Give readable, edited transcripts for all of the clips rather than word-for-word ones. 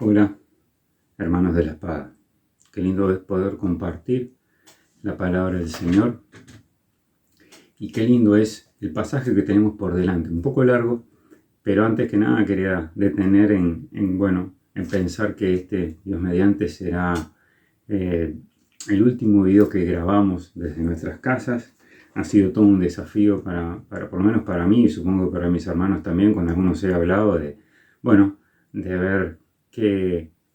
Hola, hermanos de la espada. Qué lindo es poder compartir la palabra del Señor. Y qué lindo es el pasaje que tenemos por delante. Un poco largo, pero antes que nada quería detener en pensar que este, Dios mediante, será el último video que grabamos desde nuestras casas. Ha sido todo un desafío para por lo menos para mí, y supongo que para mis hermanos también. Con algunos he hablado de ver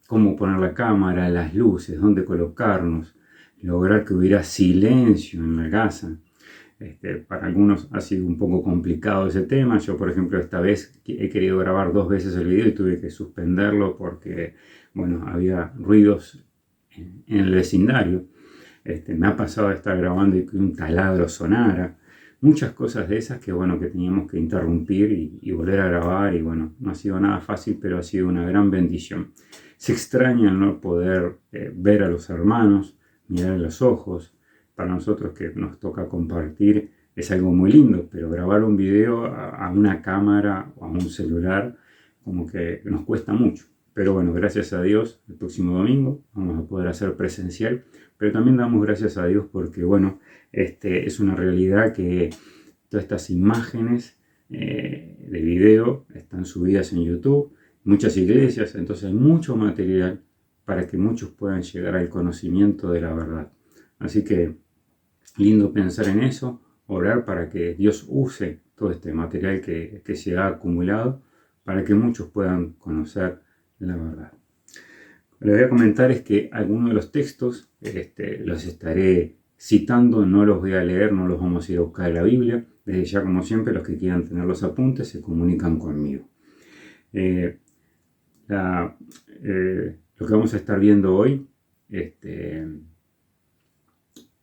cómo poner la cámara, las luces, dónde colocarnos, lograr que hubiera silencio en la casa. Para algunos ha sido un poco complicado ese tema. Yo, por ejemplo, esta vez he querido grabar 2 veces el video y tuve que suspenderlo porque, había ruidos en el vecindario. Me ha pasado de estar grabando y que un taladro sonara. Muchas cosas de esas que teníamos que interrumpir y volver a grabar. Y no ha sido nada fácil, pero ha sido una gran bendición. Se extraña el no poder ver a los hermanos, mirar a los ojos. Para nosotros que nos toca compartir es algo muy lindo, pero grabar un video a una cámara o a un celular como que nos cuesta mucho. Pero gracias a Dios, el próximo domingo vamos a poder hacer presencial. Pero también damos gracias a Dios porque, es una realidad que todas estas imágenes de video están subidas en YouTube, muchas iglesias, entonces hay mucho material para que muchos puedan llegar al conocimiento de la verdad. Así que lindo pensar en eso, orar para que Dios use todo este material que se ha acumulado para que muchos puedan conocer la verdad. Lo que voy a comentar es que algunos de los textos los estaré citando, no los voy a leer, no los vamos a ir a buscar en la Biblia. Desde ya, como siempre, los que quieran tener los apuntes se comunican conmigo. Lo que vamos a estar viendo hoy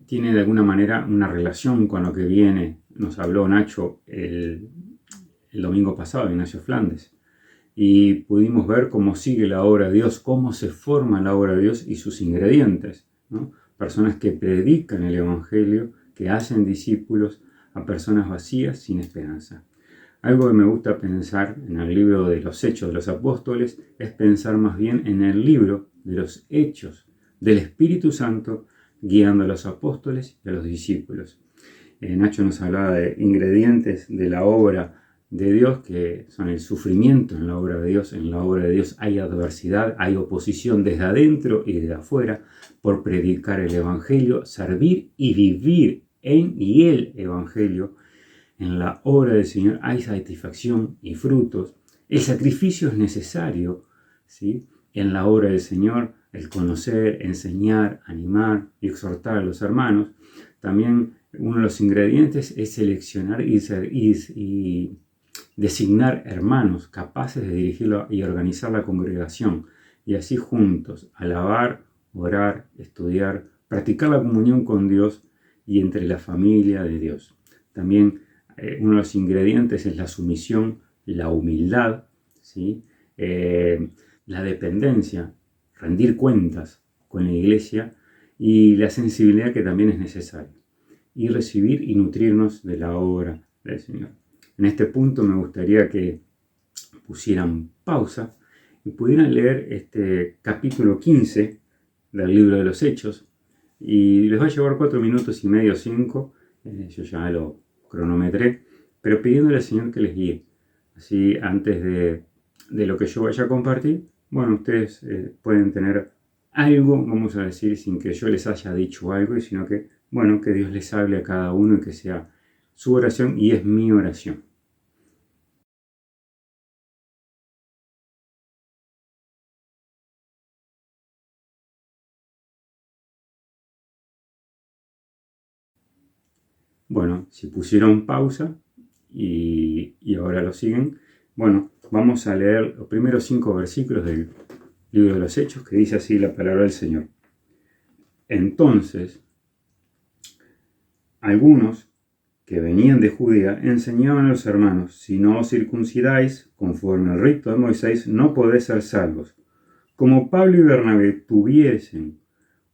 tiene de alguna manera una relación con lo que viene. Nos habló Nacho el domingo pasado, Ignacio Flandes. Y pudimos ver cómo sigue la obra de Dios, cómo se forma la obra de Dios y sus ingredientes, ¿no? Personas que predican el Evangelio, que hacen discípulos a personas vacías sin esperanza. Algo que me gusta pensar en el libro de los Hechos de los Apóstoles es pensar más bien en el libro de los Hechos del Espíritu Santo guiando a los apóstoles y a los discípulos. Nacho nos hablaba de ingredientes de la obra de Dios, que son el sufrimiento en la obra de Dios. En la obra de Dios hay adversidad, hay oposición desde adentro y desde afuera por predicar el Evangelio, servir y vivir en y el Evangelio. En la obra del Señor hay satisfacción y frutos. El sacrificio es necesario, ¿sí? En la obra del Señor, el conocer, enseñar, animar y exhortar a los hermanos. También uno de los ingredientes es seleccionar y designar hermanos capaces de dirigirlo y organizar la congregación, y así juntos alabar, orar, estudiar, practicar la comunión con Dios y entre la familia de Dios. También uno de los ingredientes es la sumisión, la humildad, ¿sí? La dependencia, rendir cuentas con la iglesia y la sensibilidad que también es necesaria, y recibir y nutrirnos de la obra del Señor. En este punto me gustaría que pusieran pausa y pudieran leer este capítulo 15 del libro de los Hechos, y les va a llevar 4 minutos y medio, 5, yo ya lo cronometré, pero pidiéndole al Señor que les guíe. Así, antes de lo que yo vaya a compartir, ustedes pueden tener algo, vamos a decir, sin que yo les haya dicho algo, sino que, que Dios les hable a cada uno y que sea su oración y es mi oración. Si pusieron pausa y ahora lo siguen, vamos a leer los primeros 5 versículos del libro de los Hechos, que dice así la palabra del Señor. Entonces, algunos que venían de Judea enseñaban a los hermanos: si no os circuncidáis conforme al rito de Moisés, no podéis ser salvos. Como Pablo y Bernabé tuviesen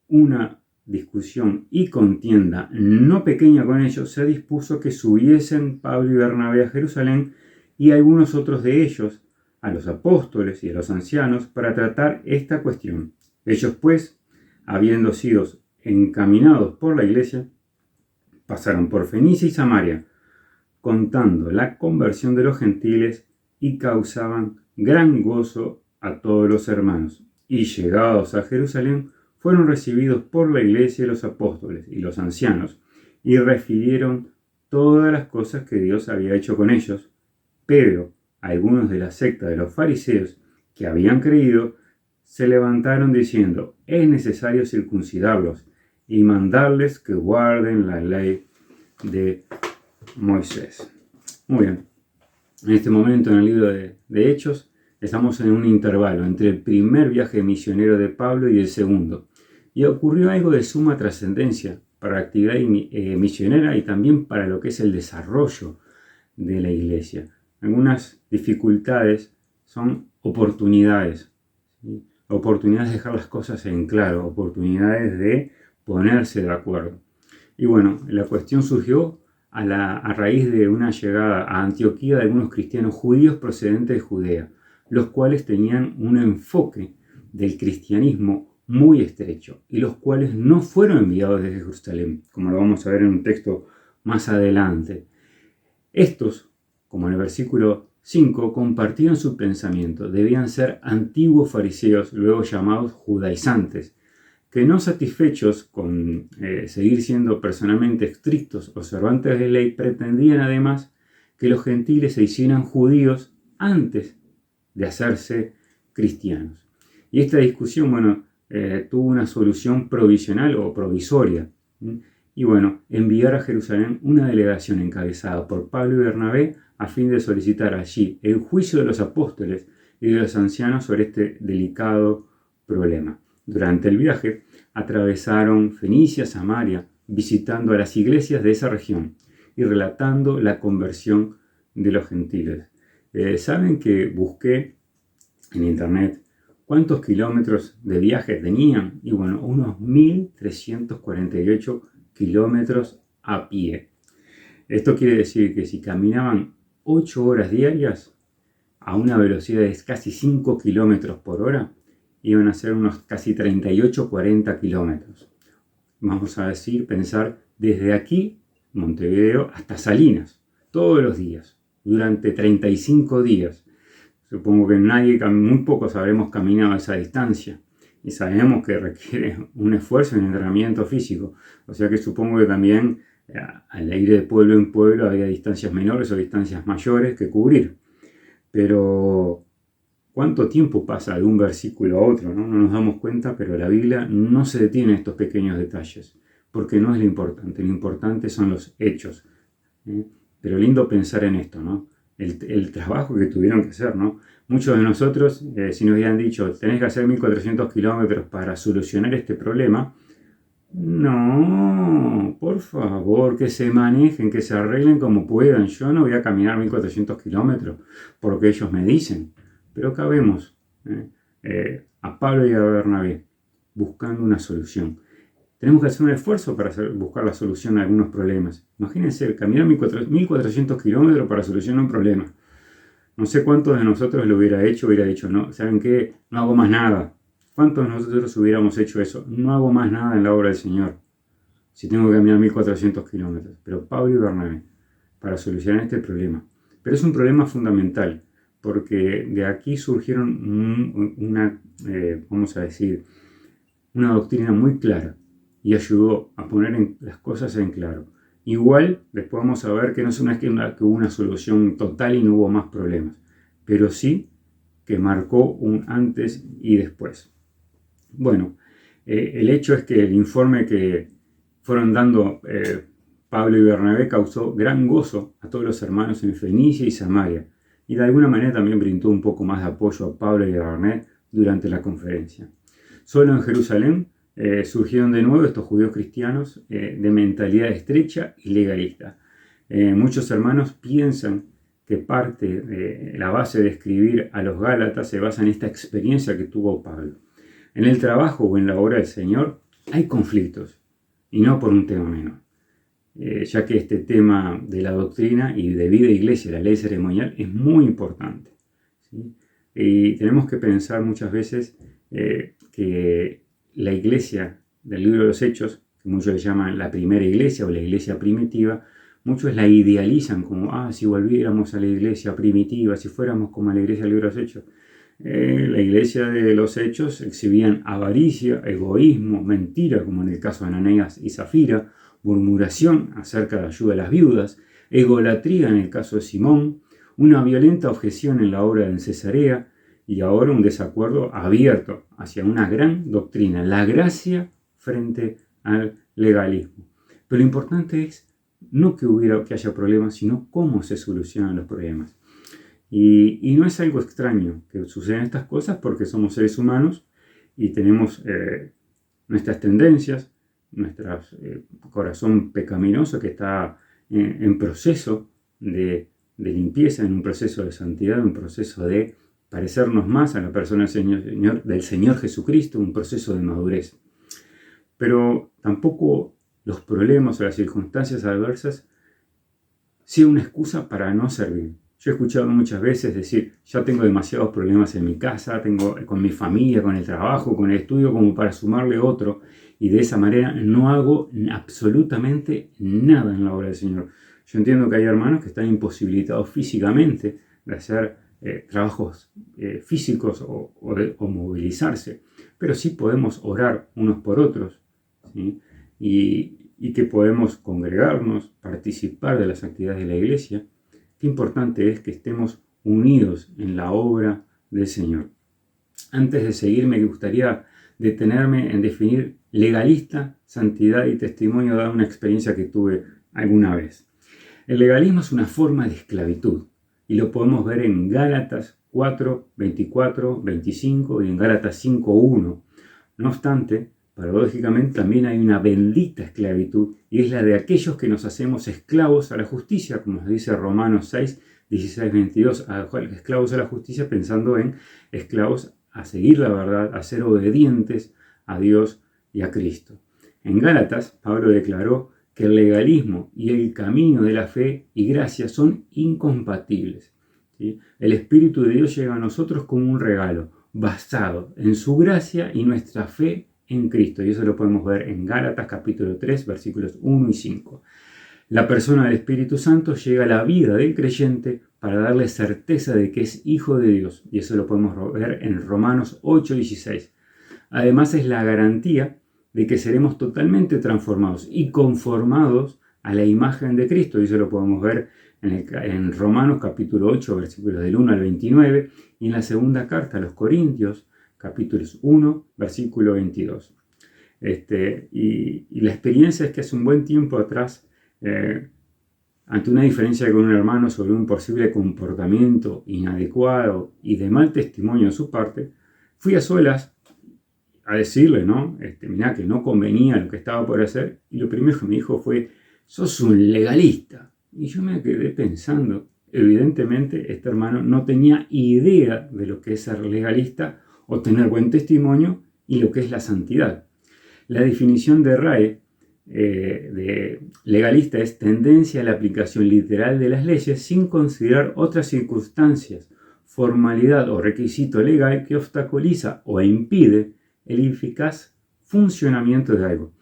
una discusión y contienda no pequeña con ellos, se dispuso que subiesen Pablo y Bernabé a Jerusalén y algunos otros de ellos a los apóstoles y a los ancianos para tratar esta cuestión. Ellos pues, habiendo sido encaminados por la iglesia, pasaron por Fenicia y Samaria, contando la conversión de los gentiles y causaban gran gozo a todos los hermanos. Y llegados a Jerusalén, fueron recibidos por la iglesia y los apóstoles y los ancianos, y refirieron todas las cosas que Dios había hecho con ellos. Pero algunos de la secta de los fariseos que habían creído se levantaron diciendo: es necesario circuncidarlos y mandarles que guarden la ley de Moisés. Muy bien, en este momento en el libro de Hechos estamos en un intervalo entre el primer viaje misionero de Pablo y el segundo, y ocurrió algo de suma trascendencia para la actividad misionera y también para lo que es el desarrollo de la iglesia. Algunas dificultades son oportunidades, ¿sí? Oportunidades de dejar las cosas en claro, oportunidades de ponerse de acuerdo. Y bueno, la cuestión surgió a raíz de una llegada a Antioquía de algunos cristianos judíos procedentes de Judea, los cuales tenían un enfoque del cristianismo muy estrecho y los cuales no fueron enviados desde Jerusalén, como lo vamos a ver en un texto más adelante. Estos, como en el versículo 5, compartieron su pensamiento. Debían ser antiguos fariseos, luego llamados judaizantes, que no satisfechos con seguir siendo personalmente estrictos observantes de ley, pretendían además que los gentiles se hicieran judíos antes de hacerse cristianos. Y esta discusión, tuvo una solución provisional o provisoria. Y enviar a Jerusalén una delegación encabezada por Pablo y Bernabé a fin de solicitar allí el juicio de los apóstoles y de los ancianos sobre este delicado problema. Durante el viaje atravesaron Fenicia, Samaria, visitando a las iglesias de esa región y relatando la conversión de los gentiles. Saben que busqué en internet cuántos kilómetros de viaje tenían, y unos 1348 kilómetros a pie. Esto quiere decir que si caminaban 8 horas diarias a una velocidad de casi 5 kilómetros por hora, iban a ser unos casi 38-40 kilómetros. Vamos a pensar desde aquí, Montevideo, hasta Salinas, todos los días, durante 35 días. Supongo que muy pocos habremos caminado esa distancia y sabemos que requiere un esfuerzo y un entrenamiento físico. O sea que supongo que también al ir de pueblo en pueblo había distancias menores o distancias mayores que cubrir. Pero ¿cuánto tiempo pasa de un versículo a otro? No nos damos cuenta, pero la Biblia no se detiene en estos pequeños detalles, porque no es lo importante son los hechos. Pero lindo pensar en esto, ¿no? El trabajo que tuvieron que hacer, ¿no? Muchos de nosotros, si nos hubieran dicho, tenés que hacer 1400 kilómetros para solucionar este problema, no, por favor, que se manejen, que se arreglen como puedan. Yo no voy a caminar 1400 kilómetros porque ellos me dicen. Pero acá vemos a Pablo y a Bernabé buscando una solución. Tenemos que hacer un esfuerzo para buscar la solución a algunos problemas. Imagínense, caminar 1400 kilómetros para solucionar un problema. No sé cuántos de nosotros lo hubiera dicho, no, ¿saben qué? No hago más nada. ¿Cuántos de nosotros hubiéramos hecho eso? No hago más nada en la obra del Señor si tengo que caminar 1400 kilómetros. Pero Pablo y Bernabé, para solucionar este problema. Pero es un problema fundamental, porque de aquí surgieron una doctrina muy clara y ayudó a poner las cosas en claro. Igual, después vamos a ver que no es que hubo una solución total y no hubo más problemas, pero sí que marcó un antes y después. El hecho es que el informe que fueron dando Pablo y Bernabé causó gran gozo a todos los hermanos en Fenicia y Samaria, y de alguna manera también brindó un poco más de apoyo a Pablo y a Bernabé durante la conferencia. Solo en Jerusalén surgieron de nuevo estos judíos cristianos de mentalidad estrecha y legalista. Muchos hermanos piensan que parte de la base de escribir a los Gálatas se basa en esta experiencia que tuvo Pablo. En el trabajo o en la obra del Señor, hay conflictos, y no por un tema menor, ya que este tema de la doctrina y de vida de iglesia, la ley ceremonial, es muy importante, ¿sí? Y tenemos que pensar muchas veces que la iglesia del libro de los Hechos, que muchos le llaman la primera iglesia o la iglesia primitiva, muchos la idealizan como, si volviéramos a la iglesia primitiva, si fuéramos como a la iglesia del libro de los Hechos. La iglesia de los Hechos exhibían avaricia, egoísmo, mentira, como en el caso de Ananías y Zafira, murmuración acerca de la ayuda a las viudas, egolatría en el caso de Simón, una violenta objeción en la obra de Cesarea y ahora un desacuerdo abierto hacia una gran doctrina, la gracia frente al legalismo. Pero lo importante es no que haya problemas, sino cómo se solucionan los problemas. Y no es algo extraño que sucedan estas cosas porque somos seres humanos y tenemos nuestras tendencias, nuestro corazón pecaminoso que está en proceso de limpieza, en un proceso de santidad, un proceso de parecernos más a la persona del Señor Jesucristo, un proceso de madurez. Pero tampoco los problemas o las circunstancias adversas sean una excusa para no servir. Yo he escuchado muchas veces decir, ya tengo demasiados problemas en mi casa, tengo con mi familia, con el trabajo, con el estudio, como para sumarle otro, y de esa manera no hago absolutamente nada en la obra del Señor. Yo entiendo que hay hermanos que están imposibilitados físicamente de hacer trabajos físicos o movilizarse, pero sí podemos orar unos por otros, ¿sí? Y que podemos congregarnos, participar de las actividades de la iglesia. Qué importante es que estemos unidos en la obra del Señor. Antes de seguir, me gustaría detenerme en definir legalista, santidad y testimonio, dada una experiencia que tuve alguna vez. El legalismo es una forma de esclavitud y lo podemos ver en Gálatas 4, 24, 25 y en Gálatas 5, 1. No obstante, paradójicamente también hay una bendita esclavitud y es la de aquellos que nos hacemos esclavos a la justicia, como nos dice Romanos 6, 16, 22, esclavos a la justicia pensando en esclavos a seguir la verdad, a ser obedientes a Dios y a Cristo. En Gálatas, Pablo declaró que el legalismo y el camino de la fe y gracia son incompatibles, ¿sí? El Espíritu de Dios llega a nosotros como un regalo, basado en su gracia y nuestra fe en Cristo. Y eso lo podemos ver en Gálatas capítulo 3, versículos 1 y 5. La persona del Espíritu Santo llega a la vida del creyente para darle certeza de que es hijo de Dios. Y eso lo podemos ver en Romanos 8, 16. Además es la garantía de que seremos totalmente transformados y conformados a la imagen de Cristo. Y eso lo podemos ver en Romanos capítulo 8, versículos del 1 al 29, y en la segunda carta a los Corintios, capítulos 1, versículo 22. Y la experiencia es que hace un buen tiempo atrás, ante una diferencia con un hermano sobre un posible comportamiento inadecuado y de mal testimonio de su parte, fui a solas a decirle, ¿no? Mirá, que no convenía lo que estaba por hacer, y lo primero que me dijo fue, sos un legalista. Y yo me quedé pensando, evidentemente este hermano no tenía idea de lo que es ser legalista o tener buen testimonio y lo que es la santidad. La definición de RAE de legalista es tendencia a la aplicación literal de las leyes sin considerar otras circunstancias, formalidad o requisito legal que obstaculiza o impide el eficaz funcionamiento de algo.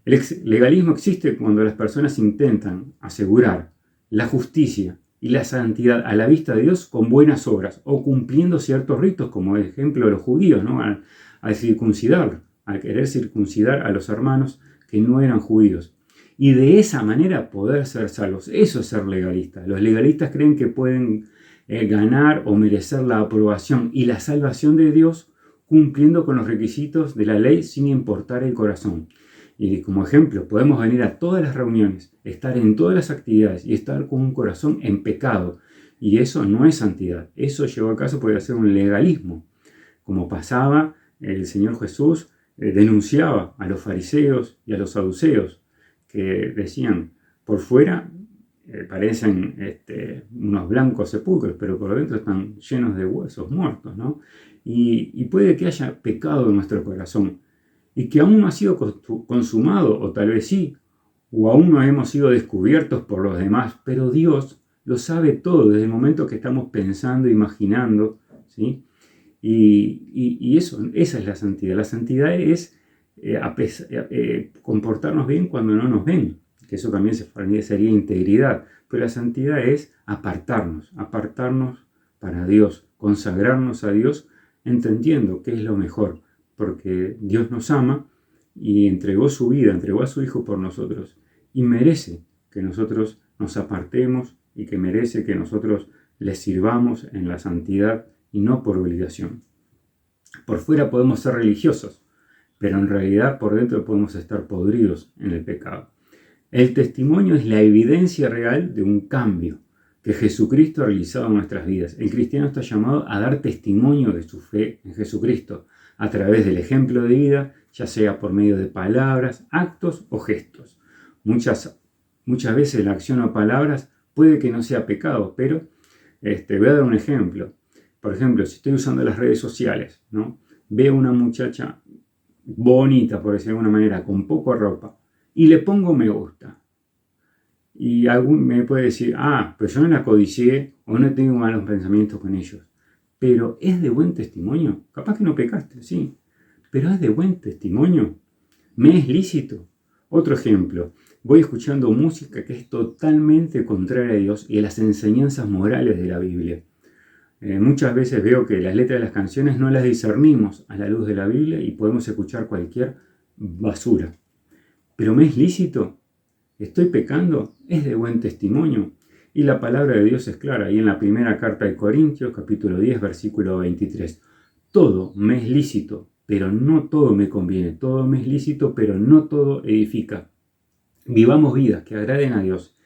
El legalismo existe cuando las personas intentan asegurar la justicia y la santidad a la vista de Dios con buenas obras o cumpliendo ciertos ritos, como el ejemplo de los judíos, ¿no? Al circuncidar, al querer circuncidar a los hermanos que no eran judíos. Y de esa manera poder ser salvos. Eso es ser legalista. Los legalistas creen que pueden ganar o merecer la aprobación y la salvación de Dios cumpliendo con los requisitos de la ley sin importar el corazón. Y como ejemplo, podemos venir a todas las reuniones, estar en todas las actividades y estar con un corazón en pecado. Y eso no es santidad. Eso llegó a caso puede ser un legalismo. Como pasaba, el Señor Jesús denunciaba a los fariseos y a los saduceos que decían, por fuera parecen unos blancos sepulcros, pero por dentro están llenos de huesos muertos, ¿no? Y puede que haya pecado en nuestro corazón. y que aún no ha sido consumado, o tal vez sí, o aún no hemos sido descubiertos por los demás, pero Dios lo sabe todo desde el momento que estamos pensando, imaginando, ¿sí? Y esa es la santidad. La santidad es comportarnos bien cuando no nos ven, que eso también sería integridad, pero la santidad es apartarnos para Dios, consagrarnos a Dios, entendiendo que es lo mejor, porque Dios nos ama y entregó su vida, entregó a su Hijo por nosotros, y merece que nosotros nos apartemos y que merece que nosotros le sirvamos en la santidad y no por obligación. Por fuera podemos ser religiosos, pero en realidad por dentro podemos estar podridos en el pecado. El testimonio es la evidencia real de un cambio que Jesucristo ha realizado en nuestras vidas. El cristiano está llamado a dar testimonio de su fe en Jesucristo a través del ejemplo de vida, ya sea por medio de palabras, actos o gestos. Muchas veces la acción o palabras puede que no sea pecado, pero voy a dar un ejemplo. Por ejemplo, si estoy usando las redes sociales, ¿no? Veo una muchacha bonita, por decirlo de alguna manera, con poca ropa, y le pongo me gusta. Y algún me puede decir, pero yo no la codicié o no tengo malos pensamientos con ellos. Pero ¿es de buen testimonio? Capaz que no pecaste, sí. Pero ¿es de buen testimonio? ¿Me es lícito? Otro ejemplo, voy escuchando música que es totalmente contraria a Dios y a las enseñanzas morales de la Biblia. Muchas veces veo que las letras de las canciones no las discernimos a la luz de la Biblia y podemos escuchar cualquier basura. ¿Pero me es lícito? ¿Estoy pecando? ¿Es de buen testimonio? Y la palabra de Dios es clara, y en la primera carta de Corintios, capítulo 10, versículo 23. Todo me es lícito, pero no todo me conviene. Todo me es lícito, pero no todo edifica. Vivamos vidas que agraden a Dios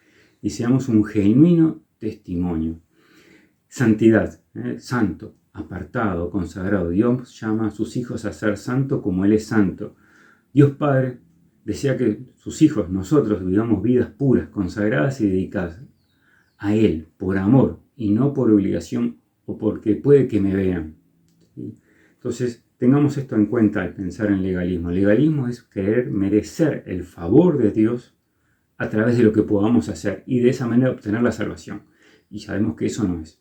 y seamos un genuino testimonio. Santidad, santo, apartado, consagrado. Dios llama a sus hijos a ser santo como Él es santo. Dios Padre desea que sus hijos, nosotros, vivamos vidas puras, consagradas y dedicadas a Él, por amor y no por obligación o porque puede que me vean. ¿Sí? Entonces, tengamos esto en cuenta al pensar en legalismo. El legalismo es querer merecer el favor de Dios a través de lo que podamos hacer y de esa manera obtener la salvación. Y sabemos que eso no es.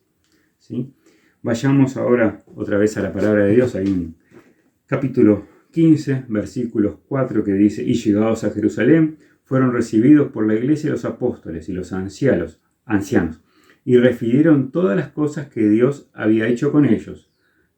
¿Sí? Vayamos ahora otra vez a la palabra de Dios. Hay un capítulo 15, versículos 4 que dice: y llegados a Jerusalén, fueron recibidos por la iglesia los apóstoles y los ancianos, y refirieron todas las cosas que Dios había hecho con ellos.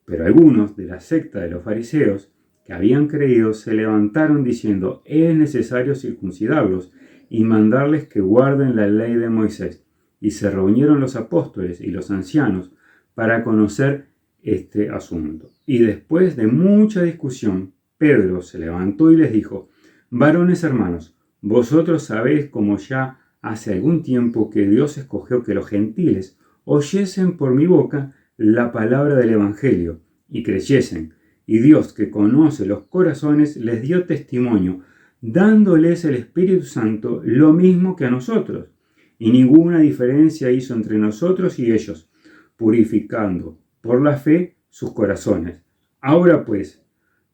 Pero algunos de la secta de los fariseos que habían creído se levantaron diciendo: es necesario circuncidarlos y mandarles que guarden la ley de Moisés. Y se reunieron los apóstoles y los ancianos para conocer este asunto. Y después de mucha discusión, Pedro se levantó y les dijo: varones hermanos, vosotros sabéis como ya hace algún tiempo que Dios escogió que los gentiles oyesen por mi boca la palabra del Evangelio y creyesen. Y Dios, que conoce los corazones, les dio testimonio, dándoles el Espíritu Santo lo mismo que a nosotros. Y ninguna diferencia hizo entre nosotros y ellos, purificando por la fe sus corazones. Ahora pues,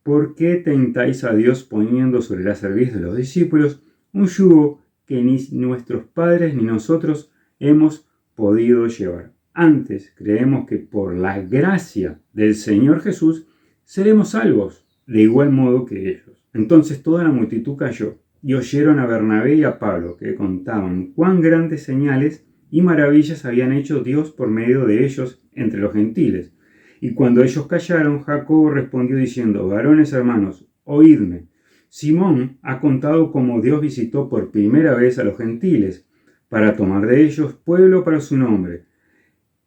¿por qué tentáis a Dios poniendo sobre la cerviz de los discípulos un yugo que ni nuestros padres ni nosotros hemos podido llevar? Antes creemos que por la gracia del Señor Jesús seremos salvos, de igual modo que ellos. Entonces toda la multitud cayó y oyeron a Bernabé y a Pablo, que contaban cuán grandes señales y maravillas habían hecho Dios por medio de ellos entre los gentiles. Y cuando ellos callaron, Jacobo respondió diciendo: varones hermanos, oídme. Simón ha contado cómo Dios visitó por primera vez a los gentiles, para tomar de ellos pueblo para su nombre.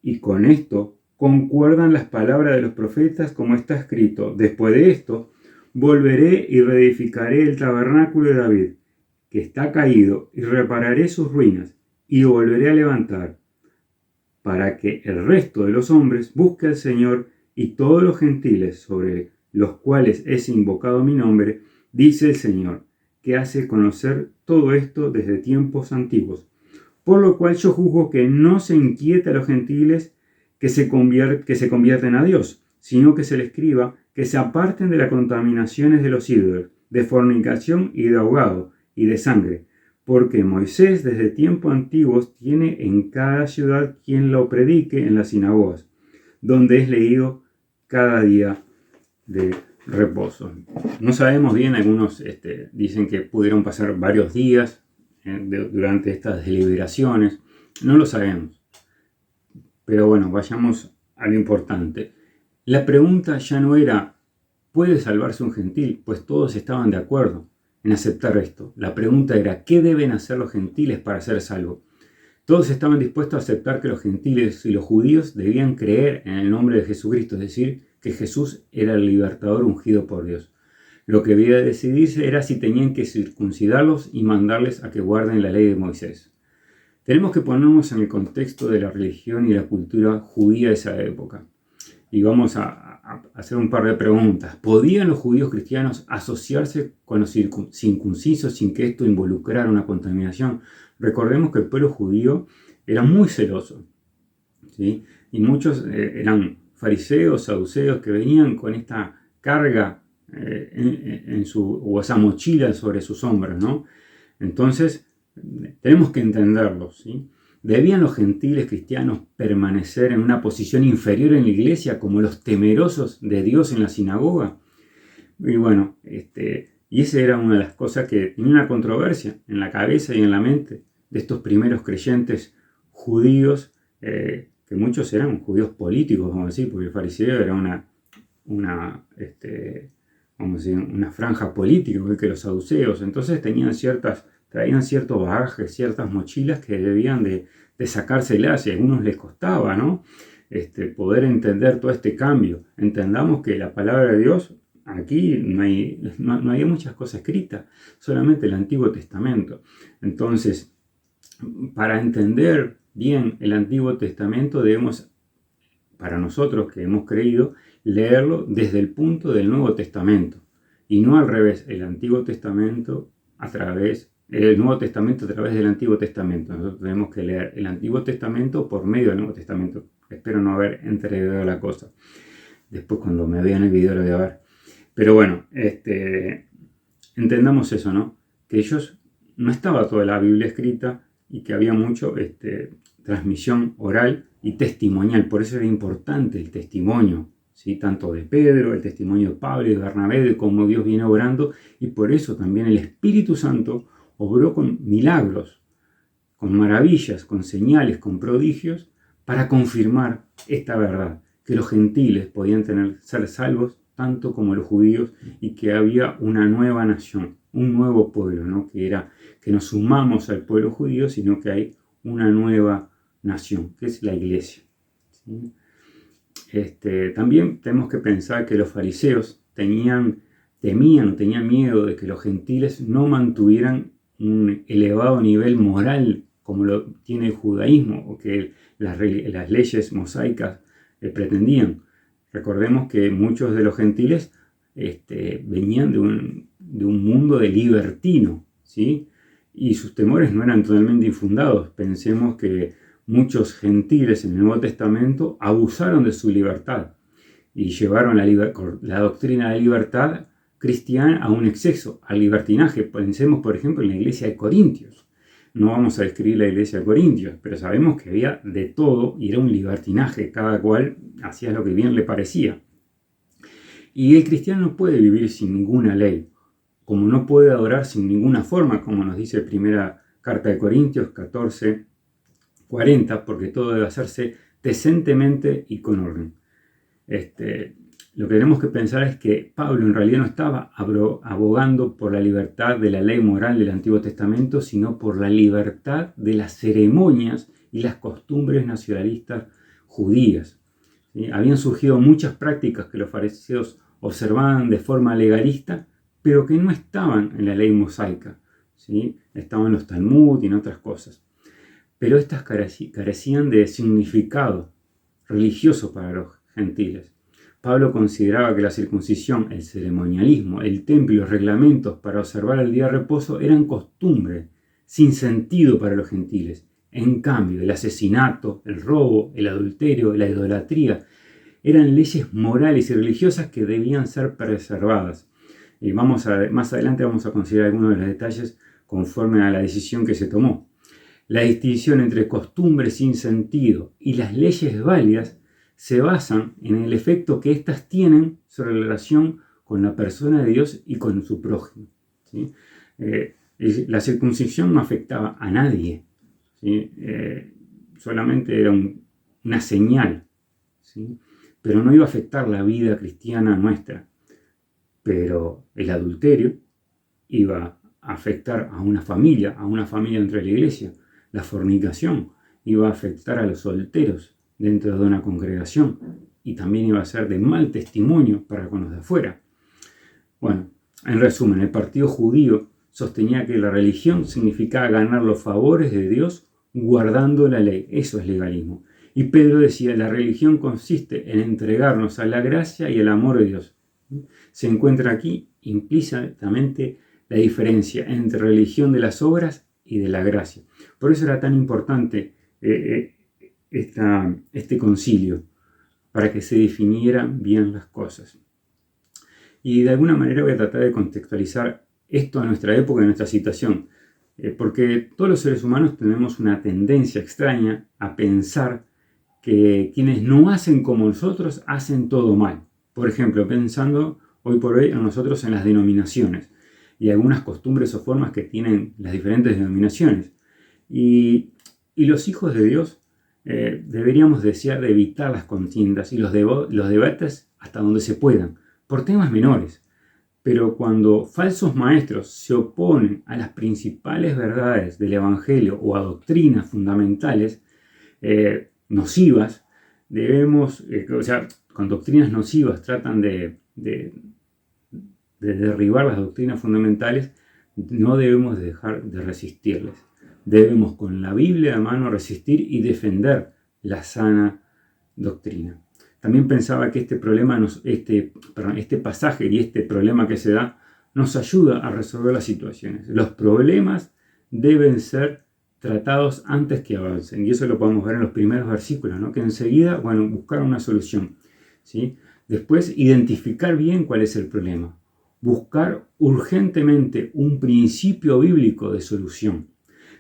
Y con esto concuerdan las palabras de los profetas, como está escrito: después de esto, volveré y reedificaré el tabernáculo de David, que está caído, y repararé sus ruinas, y lo volveré a levantar, para que el resto de los hombres busque al Señor, y todos los gentiles sobre los cuales es invocado mi nombre, dice el Señor, que hace conocer todo esto desde tiempos antiguos. Por lo cual yo juzgo que no se inquiete a los gentiles que se convierten a Dios, sino que se les escriba que se aparten de las contaminaciones de los ídolos, de fornicación y de ahogado y de sangre, porque Moisés desde tiempos antiguos tiene en cada ciudad quien lo predique en las sinagogas, donde es leído cada día de reposo. No sabemos bien, algunos dicen que pudieron pasar varios días durante estas deliberaciones, no lo sabemos. Pero bueno, vayamos a lo importante. La pregunta ya no era, ¿puede salvarse un gentil? Pues todos estaban de acuerdo en aceptar esto. La pregunta era, ¿qué deben hacer los gentiles para ser salvos? Todos estaban dispuestos a aceptar que los gentiles y los judíos debían creer en el nombre de Jesucristo, es decir, que Jesús era el libertador ungido por Dios. Lo que debía decidirse era si tenían que circuncidarlos y mandarles a que guarden la ley de Moisés. Tenemos que ponernos en el contexto de la religión y la cultura judía de esa época. Y vamos a hacer un par de preguntas. ¿Podían los judíos cristianos asociarse con los circuncisos sin que esto involucrara una contaminación? Recordemos que el pueblo judío era muy celoso, ¿sí? Y muchos eran fariseos, saduceos, que venían con esta carga o esa mochila sobre sus hombros, ¿no? Entonces, tenemos que entenderlos, ¿sí? ¿Debían los gentiles cristianos permanecer en una posición inferior en la iglesia como los temerosos de Dios en la sinagoga? Y bueno, y esa era una de las cosas que tenía una controversia en la cabeza y en la mente de estos primeros creyentes judíos, que muchos eran judíos políticos, vamos a decir, porque el fariseo era una franja política, igual que los saduceos. Entonces traían cierto bagaje, ciertas mochilas que debían de sacárselas, y a algunos les costaba, ¿no? Poder entender todo este cambio. Entendamos que la palabra de Dios, aquí no hay muchas cosas escritas, solamente el Antiguo Testamento. Entonces, para entender bien el Antiguo Testamento debemos, para nosotros que hemos creído, leerlo desde el punto del Nuevo Testamento y no al revés, el Nuevo Testamento a través del Antiguo Testamento. Nosotros tenemos que leer el Antiguo Testamento por medio del Nuevo Testamento. Espero no haber entreverado la cosa. Después cuando me vean el video lo voy a ver. Pero bueno, entendamos eso, ¿no? Que ellos no estaba toda la Biblia escrita y que había mucho transmisión oral y testimonial. Por eso era importante el testimonio, ¿sí? Tanto de Pedro, el testimonio de Pablo y de Bernabé, de cómo Dios viene obrando, y por eso también el Espíritu Santo obró con milagros, con maravillas, con señales, con prodigios, para confirmar esta verdad, que los gentiles podían ser salvos tanto como los judíos, y que había una nueva nación, un nuevo pueblo, ¿no? Que nos sumamos al pueblo judío, sino que hay una nueva nación, que es la iglesia, ¿sí? También tenemos que pensar que los fariseos temían miedo de que los gentiles no mantuvieran un elevado nivel moral como lo tiene el judaísmo o que las leyes mosaicas pretendían. Recordemos que muchos de los gentiles venían de un mundo de libertino, ¿sí? Y sus temores no eran totalmente infundados. Pensemos que muchos gentiles en el Nuevo Testamento abusaron de su libertad y llevaron la doctrina de libertad cristiana a un exceso, al libertinaje. Pensemos, por ejemplo, en la iglesia de Corintios. No vamos a describir la iglesia de Corintios, pero sabemos que había de todo y era un libertinaje. Cada cual hacía lo que bien le parecía. Y el cristiano no puede vivir sin ninguna ley, como no puede adorar sin ninguna forma, como nos dice primera carta de Corintios 14:40, porque todo debe hacerse decentemente y con orden. Lo que tenemos que pensar es que Pablo en realidad no estaba abogando por la libertad de la ley moral del Antiguo Testamento, sino por la libertad de las ceremonias y las costumbres nacionalistas judías, ¿sí? Habían surgido muchas prácticas que los fariseos observaban de forma legalista, pero que no estaban en la ley mosaica, ¿sí? Estaban en los Talmud y en otras cosas. Pero estas carecían de significado religioso para los gentiles. Pablo consideraba que la circuncisión, el ceremonialismo, el templo y los reglamentos para observar el día de reposo eran costumbres sin sentido para los gentiles. En cambio, el asesinato, el robo, el adulterio, la idolatría eran leyes morales y religiosas que debían ser preservadas. Y más adelante vamos a considerar algunos de los detalles conforme a la decisión que se tomó. La distinción entre costumbres sin sentido y las leyes válidas se basan en el efecto que éstas tienen sobre la relación con la persona de Dios y con su prójimo, ¿sí? La circuncisión no afectaba a nadie, ¿sí? Solamente era una señal, ¿sí? Pero no iba a afectar la vida cristiana nuestra. Pero el adulterio iba a afectar a una familia dentro de la iglesia. La fornicación iba a afectar a los solteros dentro de una congregación y también iba a ser de mal testimonio para con los de afuera. Bueno, en resumen, el partido judío sostenía que la religión significaba ganar los favores de Dios guardando la ley. Eso es legalismo. Y Pedro decía, la religión consiste en entregarnos a la gracia y al amor de Dios. Se encuentra aquí implícitamente la diferencia entre religión de las obras y de la gracia. Por eso era tan importante este concilio, para que se definieran bien las cosas. Y de alguna manera voy a tratar de contextualizar esto a nuestra época, a nuestra situación, porque todos los seres humanos tenemos una tendencia extraña a pensar que quienes no hacen como nosotros hacen todo mal. Por ejemplo, pensando hoy por hoy en nosotros en las denominaciones y algunas costumbres o formas que tienen las diferentes denominaciones. Y los hijos de Dios deberíamos desear de evitar las contiendas y los debates hasta donde se puedan, por temas menores. Pero cuando falsos maestros se oponen a las principales verdades del Evangelio o a doctrinas fundamentales nocivas, con doctrinas nocivas tratan de derribar las doctrinas fundamentales, no debemos dejar de resistirles. Debemos con la Biblia a mano resistir y defender la sana doctrina. También pensaba que este pasaje y este problema que se da nos ayuda a resolver las situaciones. Los problemas deben ser tratados antes que avancen. Y eso lo podemos ver en los primeros versículos, ¿no? Que enseguida, buscar una solución, ¿sí? Después, identificar bien cuál es el problema. Buscar urgentemente un principio bíblico de solución.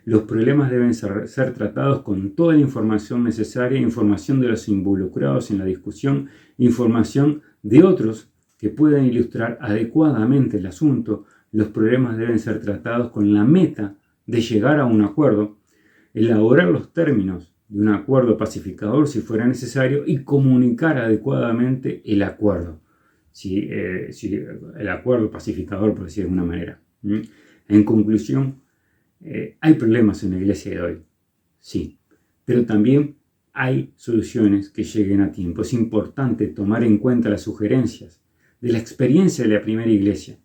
Los problemas deben ser tratados con toda la información necesaria, información de los involucrados en la discusión, información de otros que puedan ilustrar adecuadamente el asunto. Los problemas deben ser tratados con la meta de llegar a un acuerdo, elaborar los términos de un acuerdo pacificador si fuera necesario y comunicar adecuadamente el acuerdo. El acuerdo pacificador, por decir de alguna manera. En conclusión, hay problemas en la iglesia de hoy, sí, pero también hay soluciones que lleguen a tiempo. Es importante tomar en cuenta las sugerencias de la experiencia de la primera iglesia.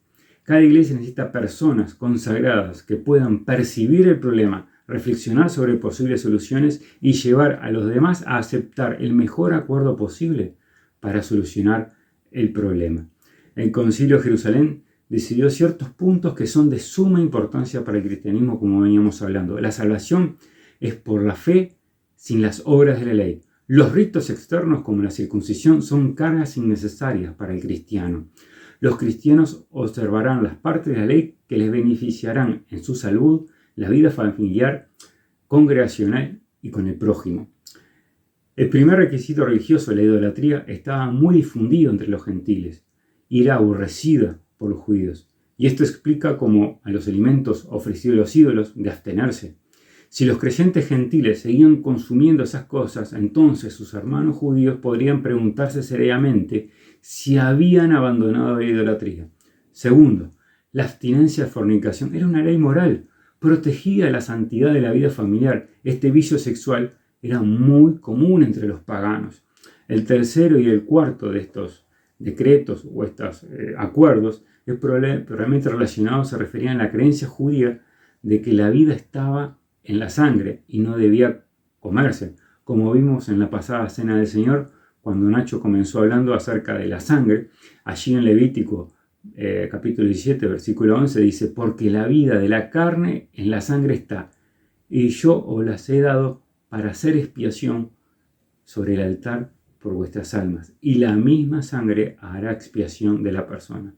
Cada iglesia necesita personas consagradas que puedan percibir el problema, reflexionar sobre posibles soluciones y llevar a los demás a aceptar el mejor acuerdo posible para solucionar el problema. El Concilio de Jerusalén decidió ciertos puntos que son de suma importancia para el cristianismo, como veníamos hablando. La salvación es por la fe sin las obras de la ley. Los ritos externos, como la circuncisión, son cargas innecesarias para el cristiano. Los cristianos observarán las partes de la ley que les beneficiarán en su salud, la vida familiar, congregacional y con el prójimo. El primer requisito religioso, la idolatría, estaba muy difundido entre los gentiles y era aborrecida por los judíos. Y esto explica cómo a los alimentos ofrecidos a los ídolos de abstenerse. Si los creyentes gentiles seguían consumiendo esas cosas, entonces sus hermanos judíos podrían preguntarse seriamente si habían abandonado la idolatría. Segundo, la abstinencia de fornicación era una ley moral, protegía la santidad de la vida familiar. Este vicio sexual era muy común entre los paganos. El tercero y el cuarto de estos decretos o estos acuerdos probablemente relacionados se referían a la creencia judía de que la vida estaba en la sangre y no debía comerse, como vimos en la pasada cena del Señor, cuando Nacho comenzó hablando acerca de la sangre. Allí en Levítico capítulo 17, versículo 11 dice: porque la vida de la carne en la sangre está, y yo os las he dado para hacer expiación sobre el altar por vuestras almas, y la misma sangre hará expiación de la persona.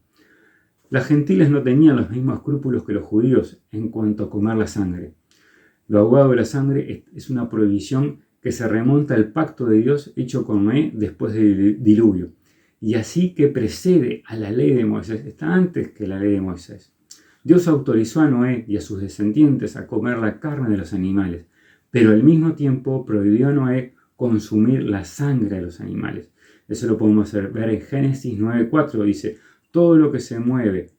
Las gentiles no tenían los mismos escrúpulos que los judíos en cuanto a comer la sangre. Lo ahogado de la sangre es una prohibición que se remonta al pacto de Dios hecho con Noé después del diluvio, y así que precede a la ley de Moisés, está antes que la ley de Moisés. Dios autorizó a Noé y a sus descendientes a comer la carne de los animales, pero al mismo tiempo prohibió a Noé consumir la sangre de los animales. Eso lo podemos ver en Génesis 9:4, dice: todo lo que se mueve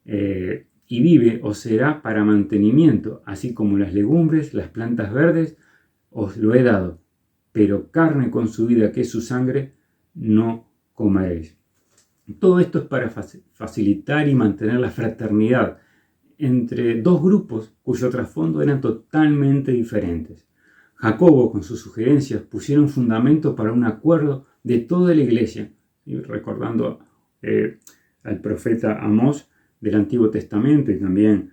y vive os será para mantenimiento, así como las legumbres, las plantas verdes, os lo he dado, pero carne con su vida, que es su sangre, no comeréis. Todo esto es para facilitar y mantener la fraternidad entre dos grupos cuyo trasfondo eran totalmente diferentes. Jacobo, con sus sugerencias, pusieron fundamento para un acuerdo de toda la iglesia, y recordando al profeta Amós del Antiguo Testamento y también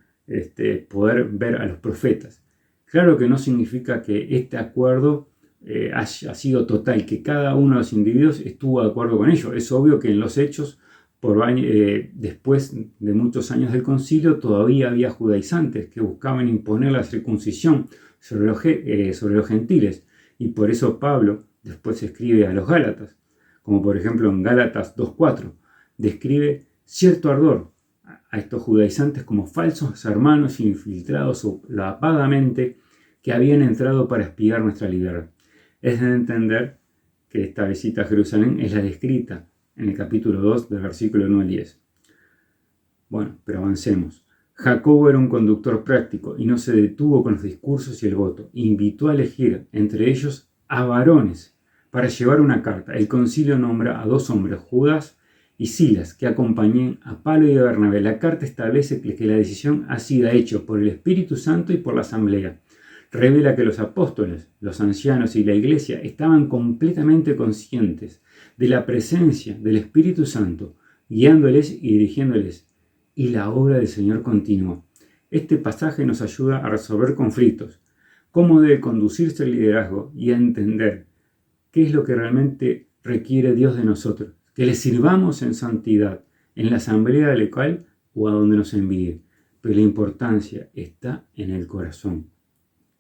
poder ver a los profetas. Claro que no significa que este acuerdo haya sido total, que cada uno de los individuos estuvo de acuerdo con ello. Es obvio que en los hechos, después de muchos años del concilio, todavía había judaizantes que buscaban imponer la circuncisión sobre los gentiles, y por eso Pablo después escribe a los Gálatas, como por ejemplo en Gálatas 2:4, describe cierto ardor a estos judaizantes como falsos hermanos infiltrados solapadamente que habían entrado para espiar nuestra libertad. Es de entender que esta visita a Jerusalén es la descrita en el capítulo 2 del versículo 1 al 10. Bueno, pero avancemos. Jacobo era un conductor práctico y no se detuvo con los discursos y el voto. Invitó a elegir entre ellos a varones para llevar una carta. El concilio nombra a 2 hombres, Judas y Silas, que acompañen a Pablo y a Bernabé. La carta establece que la decisión ha sido hecha por el Espíritu Santo y por la asamblea. Revela que los apóstoles, los ancianos y la iglesia estaban completamente conscientes de la presencia del Espíritu Santo, guiándoles y dirigiéndoles, y la obra del Señor continuó. Este pasaje nos ayuda a resolver conflictos, cómo debe conducirse el liderazgo y a entender qué es lo que realmente requiere Dios de nosotros, que le sirvamos en santidad, en la asamblea local o a donde nos envíe. Pero la importancia está en el corazón.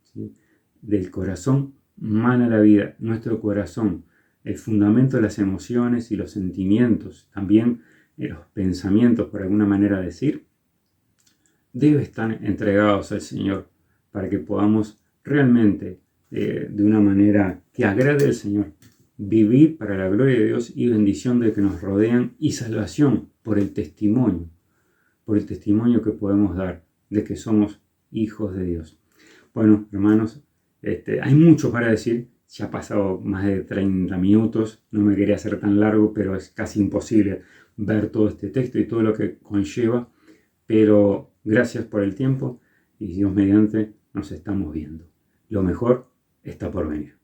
¿Sí? Del corazón mana la vida, nuestro corazón, el fundamento de las emociones y los sentimientos, también los pensamientos, por alguna manera decir, debe estar entregados al Señor para que podamos realmente, de una manera que agrade al Señor, vivir para la gloria de Dios y bendición de que nos rodean y salvación por el testimonio que podemos dar de que somos hijos de Dios. Bueno, hermanos, hay mucho para decir. Ya ha pasado más de 30 minutos, no me quería hacer tan largo, pero es casi imposible ver todo este texto y todo lo que conlleva. Pero gracias por el tiempo y Dios mediante nos estamos viendo. Lo mejor está por venir.